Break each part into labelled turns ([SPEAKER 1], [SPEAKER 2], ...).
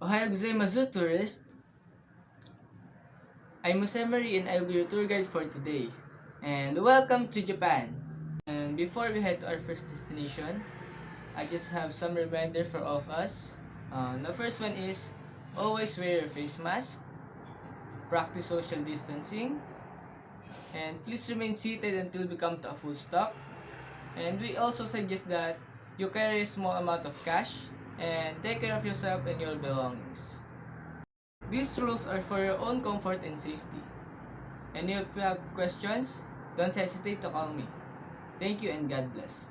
[SPEAKER 1] Ohayou gozaimasu, tourist! I'm Musemari and I'll be your tour guide for today. And welcome to Japan! And before we head to our first destination, I just have some reminder for all of us. The first one is always wear your face mask, practice social distancing, and please remain seated until we come to a full stop. And we also suggest that you carry a small amount of cash and take care of yourself and your belongings. These rules are for your own comfort and safety. And if you have questions, don't hesitate to call me. Thank you and God bless.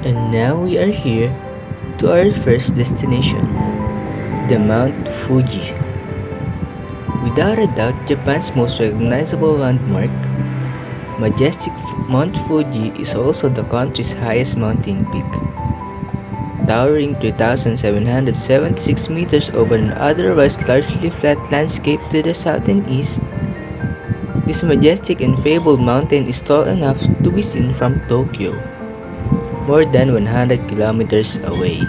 [SPEAKER 2] And now we are here to our first destination, the Mount Fuji. Without a doubt, Japan's most recognizable landmark, majestic Mount Fuji is also the country's highest mountain peak. Towering 3,776 meters over an otherwise largely flat landscape to the south and east, this majestic and fabled mountain is tall enough to be seen from Tokyo, more than 100 kilometers away.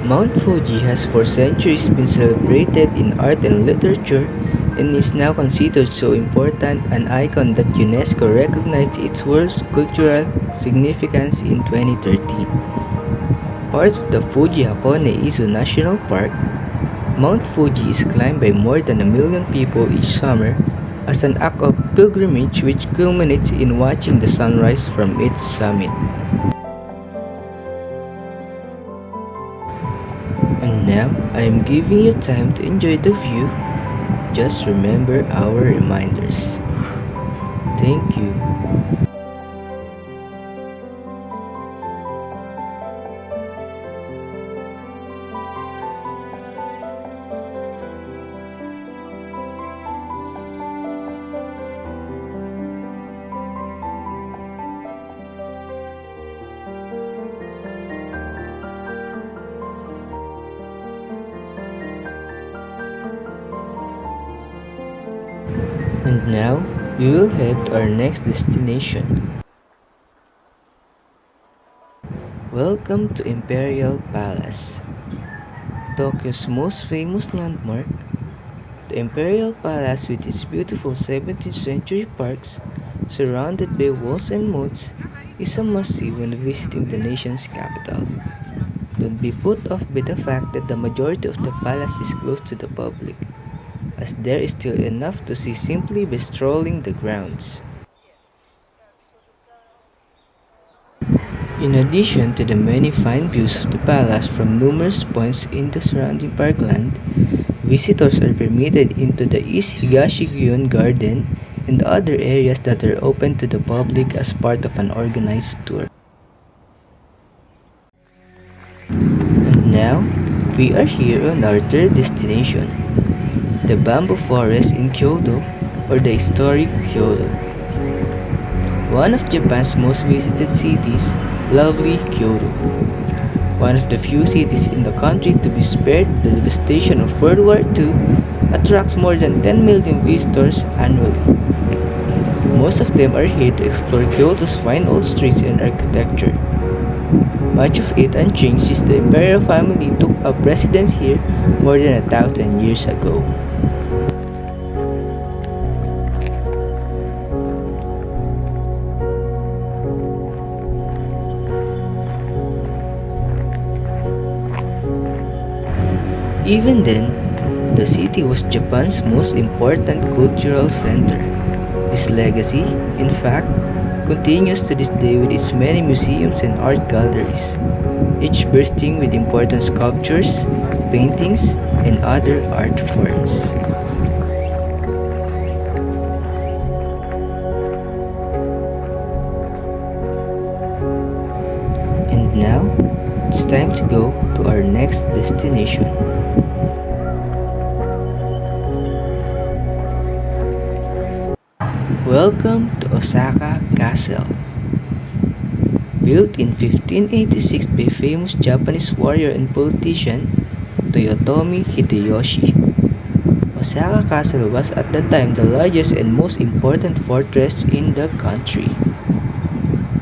[SPEAKER 2] Mount Fuji has for centuries been celebrated in art and literature and is now considered so important an icon that UNESCO recognized its world cultural significance in 2013. Part of the Fuji Hakone-Izu National Park, Mount Fuji is climbed by more than 1 million people each summer as an act of pilgrimage which culminates in watching the sunrise from its summit. And now, I am giving you time to enjoy the view. Just remember our reminders. Thank you. And now, we will head to our next destination. Welcome to Imperial Palace, Tokyo's most famous landmark. The Imperial Palace, with its beautiful 17th century parks surrounded by walls and moats, is a must-see when visiting the nation's capital. Don't be put off by the fact that the majority of the palace is closed to the public, as there is still enough to see simply by strolling the grounds. In addition to the many fine views of the palace from numerous points in the surrounding parkland, visitors are permitted into the East Higashi-gyon Garden and other areas that are open to the public as part of an organized tour. And now, we are here on our third destination, the bamboo forest in Kyoto, or the historic Kyoto. One of Japan's most visited cities, lovely Kyoto. One of the few cities in the country to be spared the devastation of World War II, attracts more than 10 million visitors annually. Most of them are here to explore Kyoto's fine old streets and architecture. Much of it unchanged since the imperial family took up residence here more than 1,000 years ago. Even then, the city was Japan's most important cultural center. This legacy, in fact, continues to this day with its many museums and art galleries, each bursting with important sculptures, paintings, and other art forms. And now, it's time to go to our next destination. Welcome to Osaka Castle. Built in 1586 by famous Japanese warrior and politician Toyotomi Hideyoshi. Osaka Castle was at the time the largest and most important fortress in the country.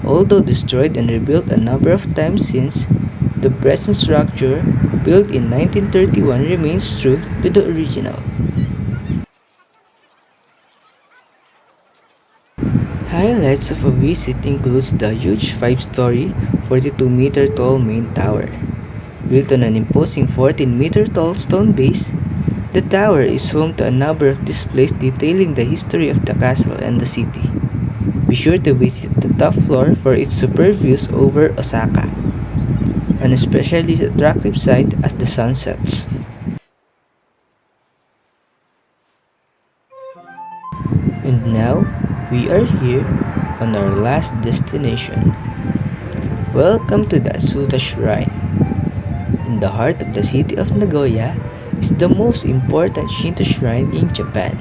[SPEAKER 2] Although destroyed and rebuilt a number of times since, the present structure, built in 1931, remains true to the original. Highlights of a visit includes the huge 5-story, 42-meter tall main tower. Built on an imposing 14-meter tall stone base, the tower is home to a number of displays detailing the history of the castle and the city. Be sure to visit the top floor for its superb views over Osaka, an especially attractive sight as the sun sets. And now, we are here on our last destination. Welcome to the Asuta Shrine. In the heart of the city of Nagoya is the most important Shinto shrine in Japan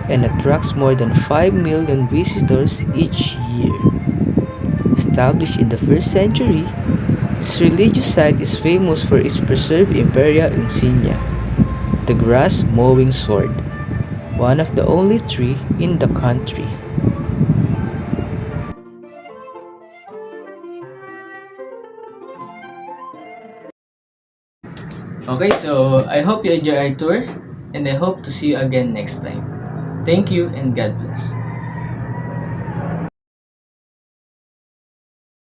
[SPEAKER 2] and attracts more than 5 million visitors each year. Established in the 1st century, this religious site is famous for its preserved imperial insignia, the grass mowing sword, one of the only three in the country.
[SPEAKER 1] Okay, so I hope you enjoy our tour and I hope to see you again next time. Thank you and God bless.